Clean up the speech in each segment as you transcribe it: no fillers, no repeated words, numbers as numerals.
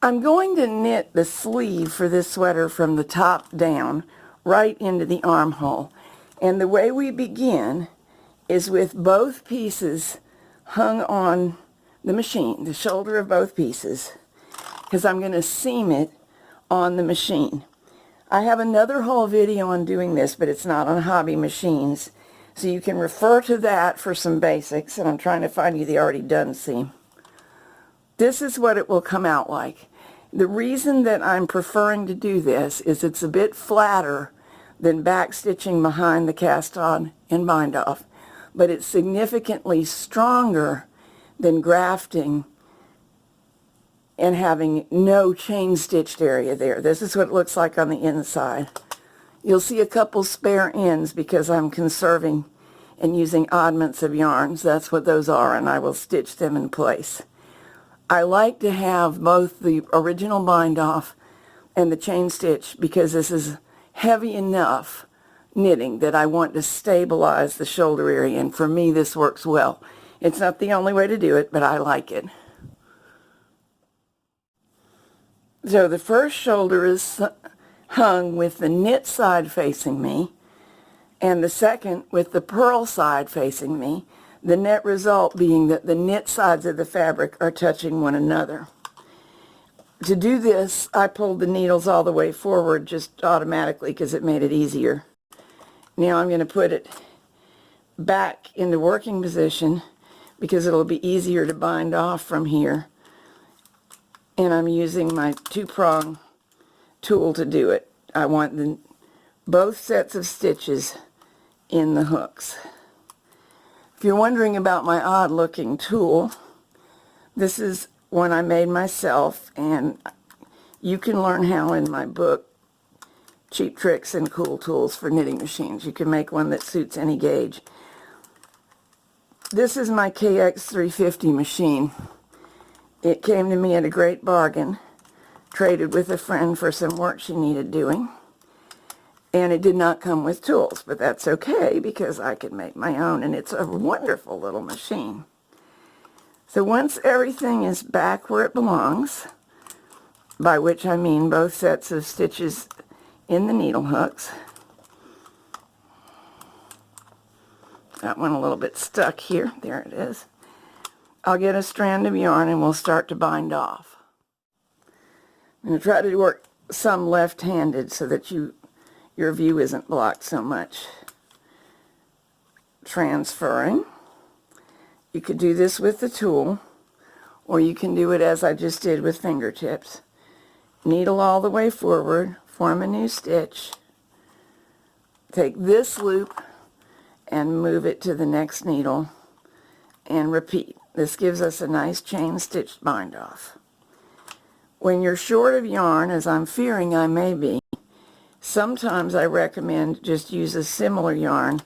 I'm going to knit the sleeve for this sweater from the top down right into the armhole. And the way we begin is with both pieces hung on the machine, the shoulder of both pieces, because I'm going to seam it on the machine. I have another whole video on doing this, but it's not on hobby machines, so you can refer to that for some basics, and I'm trying to find you the already done seam. This is what it will come out like. The reason that I'm preferring to do this is it's a bit flatter than back stitching behind the cast on and bind off, but it's significantly stronger than grafting and having no chain stitched area there. This is what it looks like on the inside. You'll see a couple spare ends because I'm conserving and using oddments of yarns. That's what those are, and I will stitch them in place. I like to have both the original bind off and the chain stitch because this is heavy enough knitting that I want to stabilize the shoulder area, and for me this works well. It's not the only way to do it, but I like it. So the first shoulder is hung with the knit side facing me, and the second with the purl side facing me, the net result being that the knit sides of the fabric are touching one another. To do this, I pulled the needles all the way forward just automatically because it made it easier. Now I'm going to put it back into working position because it'll be easier to bind off from here. And I'm using my two-prong tool to do it. I want both sets of stitches in the hooks. If you're wondering about my odd-looking tool, this is one I made myself, and you can learn how in my book, Cheap Tricks and Cool Tools for Knitting Machines. You can make one that suits any gauge. This is my KX350 machine. It came to me at a great bargain, traded with a friend for some work she needed doing, and it did not come with tools, but that's okay because I could make my own, and it's a wonderful little machine. So once everything is back where it belongs, by which I mean both sets of stitches in the needle hooks, got one a little bit stuck here, there it is, I'll get a strand of yarn and we'll start to bind off. I'm going to try to work some left-handed so that your view isn't blocked so much. Transferring. You could do this with the tool, or you can do it as I just did with fingertips. Needle all the way forward, form a new stitch, take this loop and move it to the next needle, and repeat. This gives us a nice chain stitched bind off. When you're short of yarn, as I'm fearing I may be, sometimes I recommend just use a similar yarn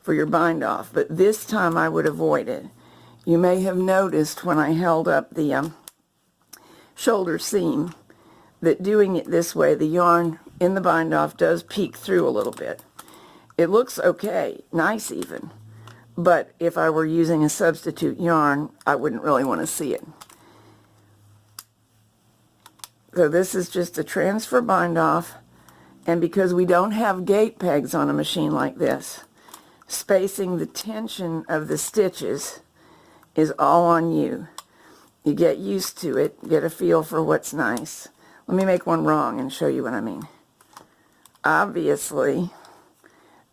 for your bind off, but this time I would avoid it. You may have noticed when I held up the shoulder seam that doing it this way, the yarn in the bind off does peek through a little bit. It looks okay, nice even, but if I were using a substitute yarn, I wouldn't really want to see it. So this is just a transfer bind off, and because we don't have gate pegs on a machine like this, spacing the tension of the stitches is all on you. You get used to it, get a feel for what's nice. Let me make one wrong and show you what I mean. Obviously,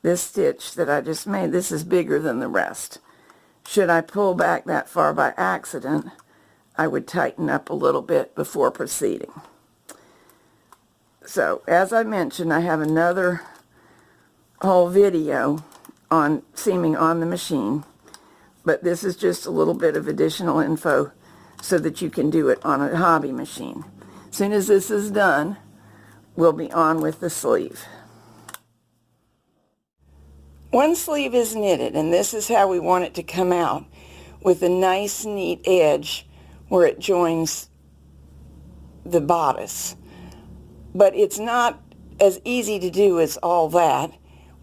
this stitch that I just made, this is bigger than the rest. Should I pull back that far by accident, I would tighten up a little bit before proceeding. So, as I mentioned, I have another whole video on seaming on the machine, but this is just a little bit of additional info so that you can do it on a hobby machine. As soon as this is done, we'll be on with the sleeve. One sleeve is knitted, and this is how we want it to come out, with a nice neat edge where it joins the bodice. But it's not as easy to do as all that.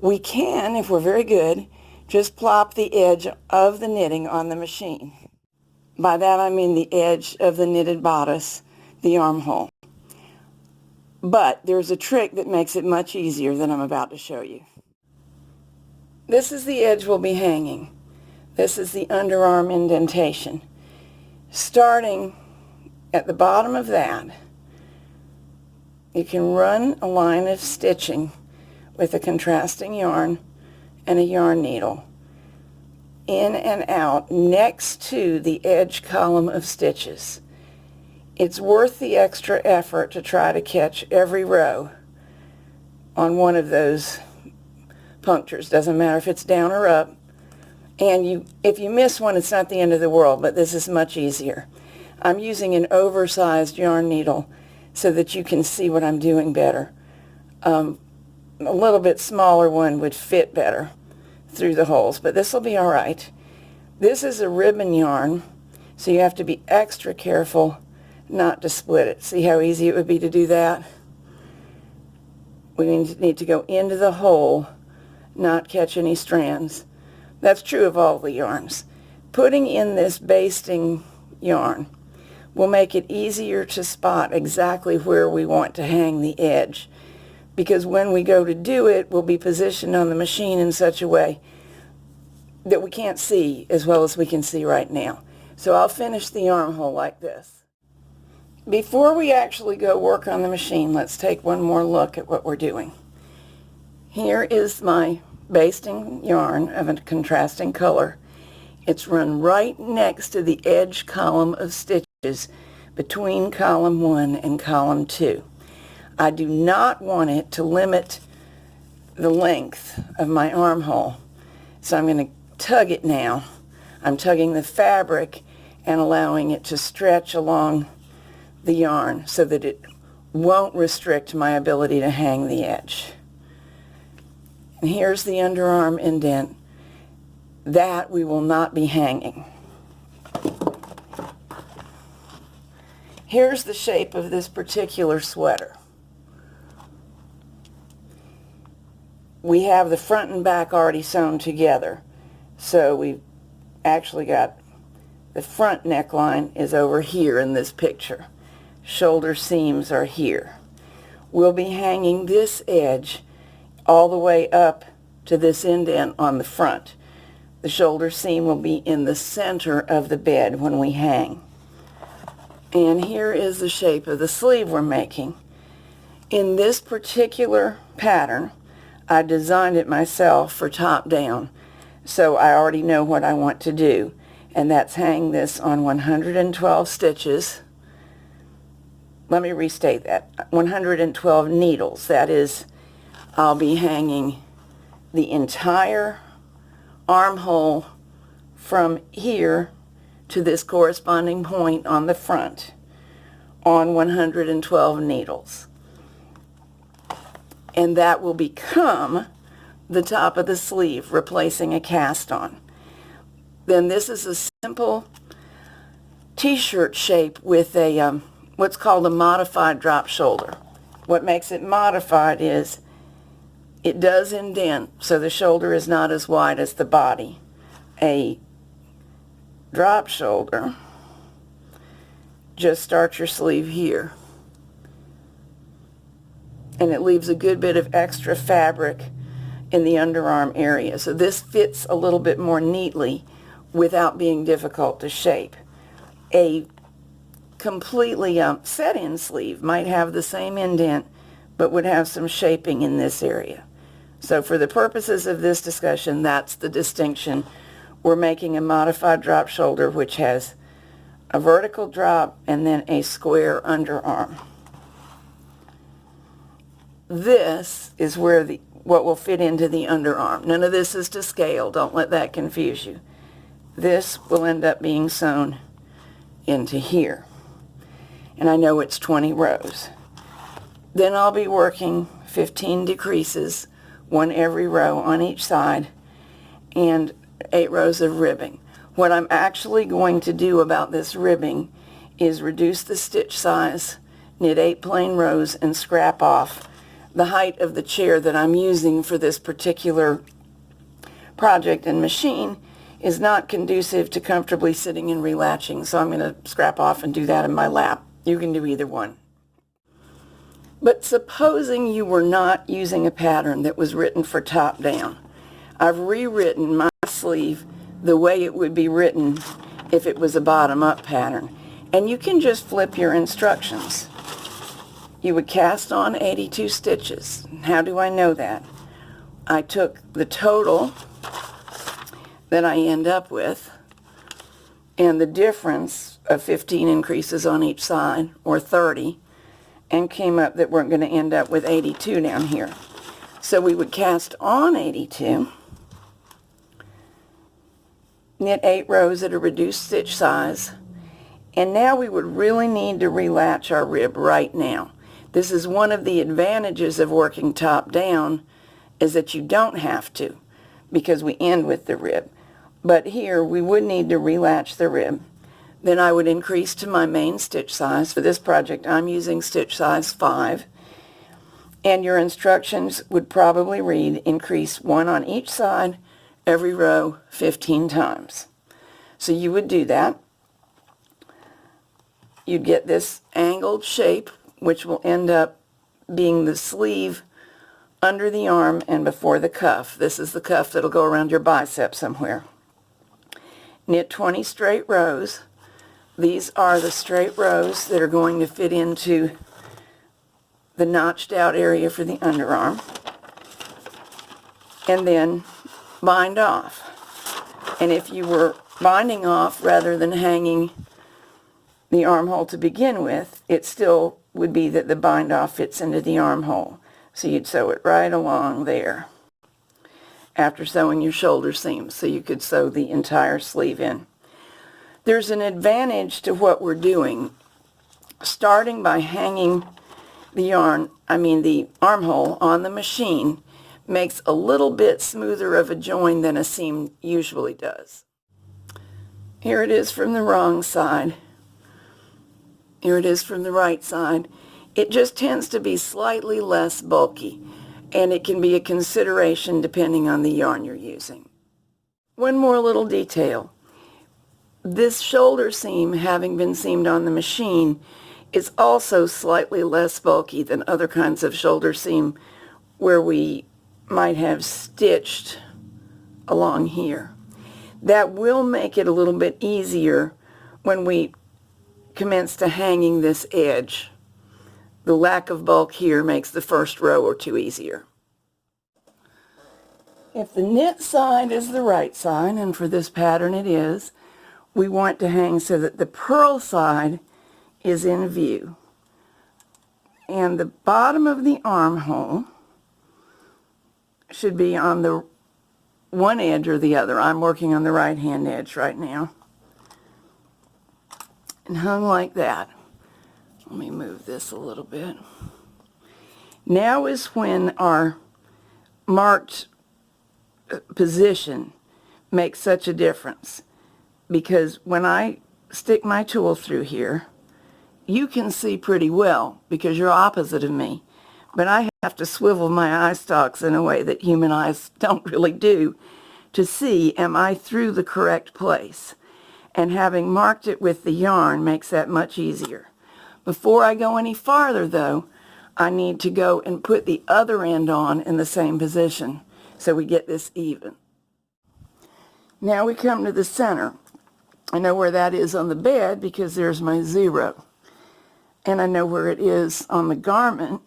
We can, if we're very good, just plop the edge of the knitting on the machine. By that I mean the edge of the knitted bodice the armhole. But there's a trick that makes it much easier than I'm about to show you. This is the edge we'll be hanging. This is the underarm indentation. Starting at the bottom of that, you can run a line of stitching with a contrasting yarn and a yarn needle in and out next to the edge column of stitches. It's worth the extra effort to try to catch every row on one of those punctures. Doesn't matter if it's down or up. And if you miss one, it's not the end of the world, but this is much easier. I'm using an oversized yarn needle so that you can see what I'm doing better. A little bit smaller one would fit better through the holes, but this will be all right. This is a ribbon yarn, so you have to be extra careful not to split it. See how easy it would be to do that? We need to go into the hole, not catch any strands. That's true of all the yarns. Putting in this basting yarn will make it easier to spot exactly where we want to hang the edge, because when we go to do it, we'll be positioned on the machine in such a way that we can't see as well as we can see right now. So I'll finish the armhole like this. Before we actually go work on the machine, let's take one more look at what we're doing. Here is my basting yarn of a contrasting color. It's run right next to the edge column of stitches between column 1 and column 2. I do not want it to limit the length of my armhole, so I'm going to tug it now. I'm tugging the fabric and allowing it to stretch along the yarn so that it won't restrict my ability to hang the edge. And here's the underarm indent. That we will not be hanging. Here's the shape of this particular sweater. We have the front and back already sewn together. So we've actually got the front neckline is over here in this picture. Shoulder seams are here. We'll be hanging this edge all the way up to this indent on the front. The shoulder seam will be in the center of the bed when we hang. And here is the shape of the sleeve we're making. In this particular pattern, I designed it myself for top down, so I already know what I want to do, and that's hang this on 112 stitches. Let me restate that. 112 needles. That is, I'll be hanging the entire armhole from here to this corresponding point on the front on 112 needles. And that will become the top of the sleeve, replacing a cast on. Then this is a simple t-shirt shape with a what's called a modified drop shoulder. What makes it modified is it does indent, so the shoulder is not as wide as the body. A drop shoulder, just start your sleeve here. And it leaves a good bit of extra fabric in the underarm area. So this fits a little bit more neatly without being difficult to shape. A completely set-in sleeve might have the same indent but would have some shaping in this area. So for the purposes of this discussion, that's the distinction. We're making a modified drop shoulder which has a vertical drop and then a square underarm. This is where what will fit into the underarm. None of this is to scale. Don't let that confuse you. This will end up being sewn into here. And I know it's 20 rows. Then I'll be working 15 decreases, one every row on each side, and 8 rows of ribbing. What I'm actually going to do about this ribbing is reduce the stitch size, knit 8 plain rows, and scrap off the height of the chair that I'm using for this particular project and machine is not conducive to comfortably sitting and relatching, so I'm going to scrap off and do that in my lap You can do either one. But supposing you were not using a pattern that was written for top down. I've rewritten my sleeve the way it would be written if it was a bottom-up pattern. And you can just flip your instructions. You would cast on 82 stitches. How do I know that? I took the total that I end up with and the difference of 15 increases on each side, or 30, and came up that we're going to end up with 82 down here. So we would cast on 82, knit 8 rows at a reduced stitch size, and now we would really need to relatch our rib right now. This is one of the advantages of working top down, is that you don't have to, because we end with the rib. But here we would need to relatch the rib. Then I would increase to my main stitch size. For this project I'm using stitch size 5. And your instructions would probably read increase 1 on each side every row 15 times. So you would do that. You'd get this angled shape, which will end up being the sleeve under the arm and before the cuff. This is the cuff that'll go around your bicep somewhere. Knit 20 straight rows. These are the straight rows that are going to fit into the notched out area for the underarm. And then bind off. And if you were binding off rather than hanging the armhole to begin with, it still would be that the bind off fits into the armhole. So you'd sew it right along there after sewing your shoulder seams, so you could sew the entire sleeve in. There's an advantage to what we're doing. Starting by hanging the the armhole on the machine makes a little bit smoother of a join than a seam usually does. Here it is from the wrong side. Here it is from the right side. It just tends to be slightly less bulky, and it can be a consideration depending on the yarn you're using. One more little detail. This shoulder seam, having been seamed on the machine, is also slightly less bulky than other kinds of shoulder seam where we might have stitched along here. That will make it a little bit easier when we commence to hanging this edge. The lack of bulk here makes the first row or two easier. If the knit side is the right side, and for this pattern it is, we want to hang so that the purl side is in view. And the bottom of the armhole should be on the one edge or the other. I'm working on the right hand edge right now. And hung like that. Let me move this a little bit. Now is when our marked position makes such a difference, because when I stick my tool through here, you can see pretty well because you're opposite of me, but I have to swivel my eye stalks in a way that human eyes don't really do to see, am I through the correct place? And having marked it with the yarn makes that much easier. Before I go any farther, though, I need to go and put the other end on in the same position so we get this even. Now we come to the center. I know where that is on the bed because there's my 0. And I know where it is on the garment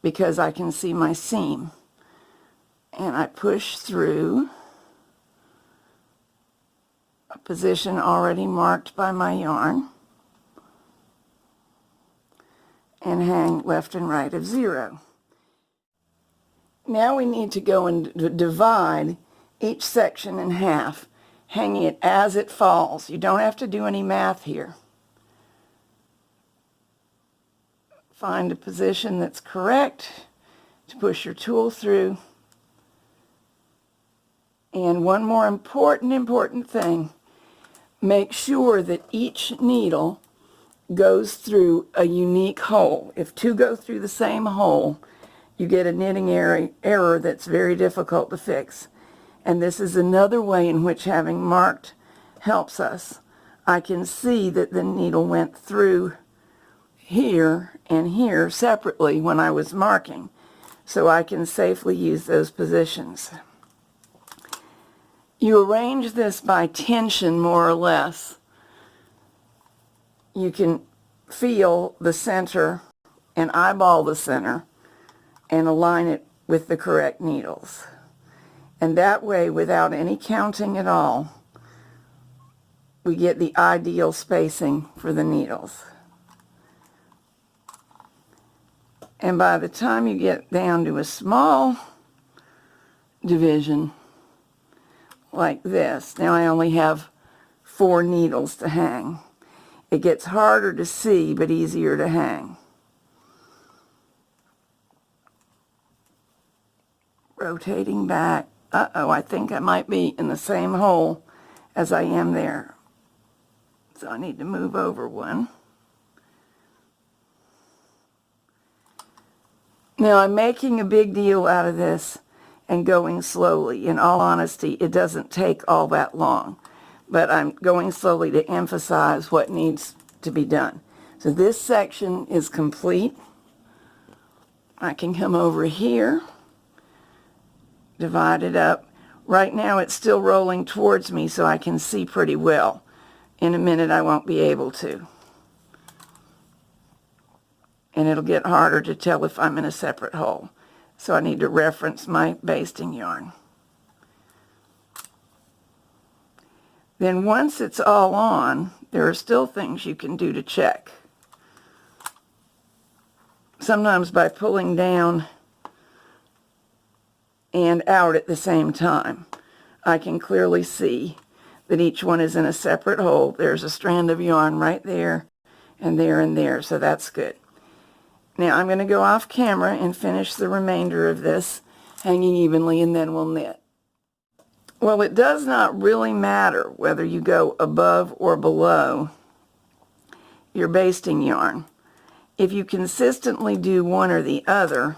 because I can see my seam. And I push through a position already marked by my yarn and hang left and right of 0. Now we need to go and divide each section in half, hanging it as it falls. You don't have to do any math here. Find a position that's correct to push your tool through. And one more important thing, make sure that each needle goes through a unique hole. If 2 go through the same hole, you get a knitting error that's very difficult to fix. And this is another way in which having marked helps us. I can see that the needle went through here and here separately when I was marking, so I can safely use those positions. You arrange this by tension more or less. You can feel the center and eyeball the center and align it with the correct needles. And that way, without any counting at all, we get the ideal spacing for the needles. And by the time you get down to a small division like this, now I only have 4 needles to hang. It gets harder to see but easier to hang. Rotating back. Uh-oh, I think I might be in the same hole as I am there. So I need to move over one. Now I'm making a big deal out of this and going slowly. In all honesty, it doesn't take all that long, but I'm going slowly to emphasize what needs to be done. So this section is complete. I can come over here, divide it up. Right now it's still rolling towards me so I can see pretty well. In a minute I won't be able to. And it'll get harder to tell if I'm in a separate hole. So I need to reference my basting yarn. Then once it's all on, there are still things you can do to check. Sometimes by pulling down and out at the same time, I can clearly see that each one is in a separate hole. There's a strand of yarn right there and there, so that's good. Now I'm going to go off camera and finish the remainder of this hanging evenly, and then we'll knit. Well, it does not really matter whether you go above or below your basting yarn. If you consistently do one or the other,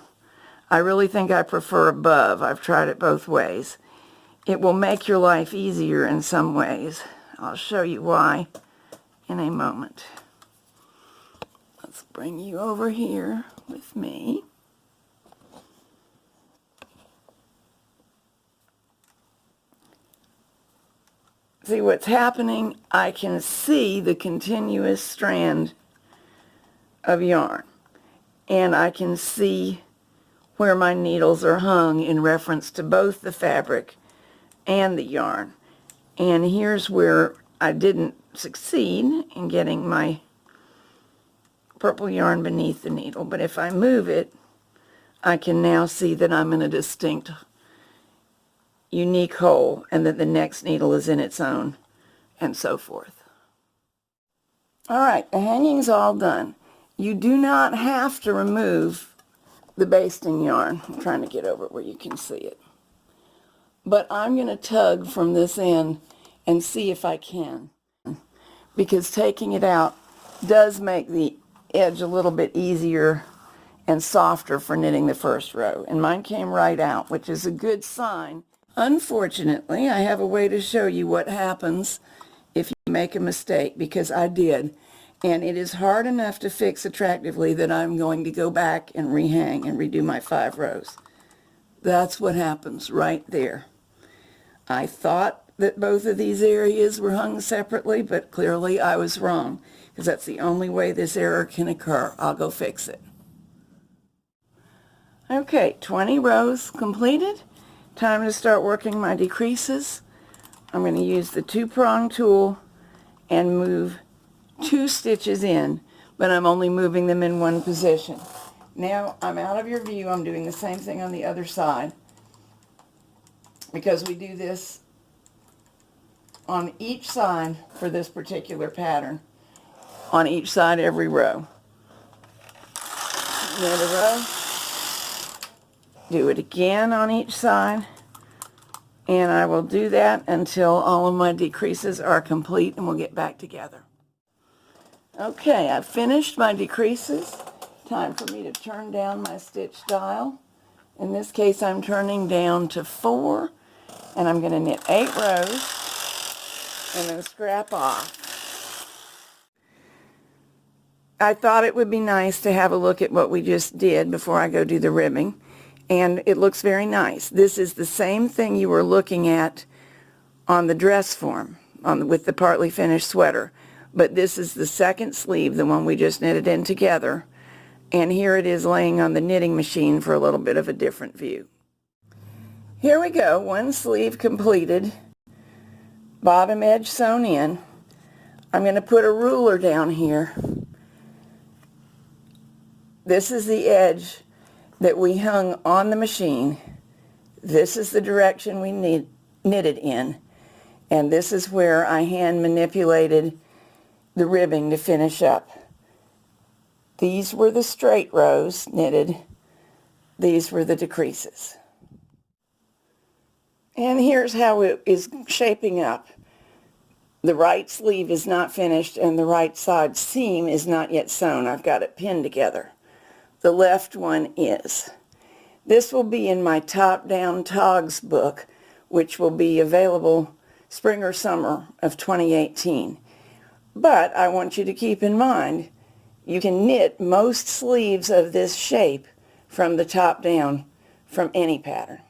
I really think I prefer above. I've tried it both ways. It will make your life easier in some ways. I'll show you why in a moment. Let's bring you over here with me. See what's happening? I can see the continuous strand of yarn, and I can see where my needles are hung in reference to both the fabric and the yarn. And here's where I didn't succeed in getting my purple yarn beneath the needle, but if I move it, I can now see that I'm in a distinct, unique hole, and that the next needle is in its own, and so forth. All right, the hanging's all done. You do not have to remove the basting yarn. I'm trying to get over where you can see it. But I'm going to tug from this end and see if I can, because taking it out does make the edge a little bit easier and softer for knitting the first row. And mine came right out, which is a good sign. Unfortunately, I have a way to show you what happens if you make a mistake, because I did. And it is hard enough to fix attractively that I'm going to go back and rehang and redo my 5 rows. That's what happens right there. I thought that both of these areas were hung separately, but clearly I was wrong, because that's the only way this error can occur. I'll go fix it. Okay, 20 rows completed. Time to start working my decreases. I'm going to use the 2-prong tool and move 2 stitches in, but I'm only moving them in one position. Now I'm out of your view. I'm doing the same thing on the other side, because we do this on each side for this particular pattern, on each side every row. Knit a row, do it again on each side, and I will do that until all of my decreases are complete, and we'll get back together. Okay, I've finished my decreases. Time for me to turn down my stitch dial. In this case, I'm turning down to 4, and I'm going to knit 8 rows and then scrap off. I thought it would be nice to have a look at what we just did before I go do the ribbing, and it looks very nice. This is the same thing you were looking at on the dress form with the partly finished sweater, but this is the second sleeve, the one we just knitted in together, and here it is laying on the knitting machine for a little bit of a different view. Here we go, one sleeve completed, bottom edge sewn in. I'm going to put a ruler down here. This is the edge that we hung on the machine. This is the direction we knitted in, and this is where I hand manipulated the ribbing to finish up. These were the straight rows knitted. These were the decreases. And here's how it is shaping up. The right sleeve is not finished and the right side seam is not yet sewn. I've got it pinned together. The left one is. This will be in my top-down togs book, which will be available spring or summer of 2018. But I want you to keep in mind, you can knit most sleeves of this shape from the top down from any pattern.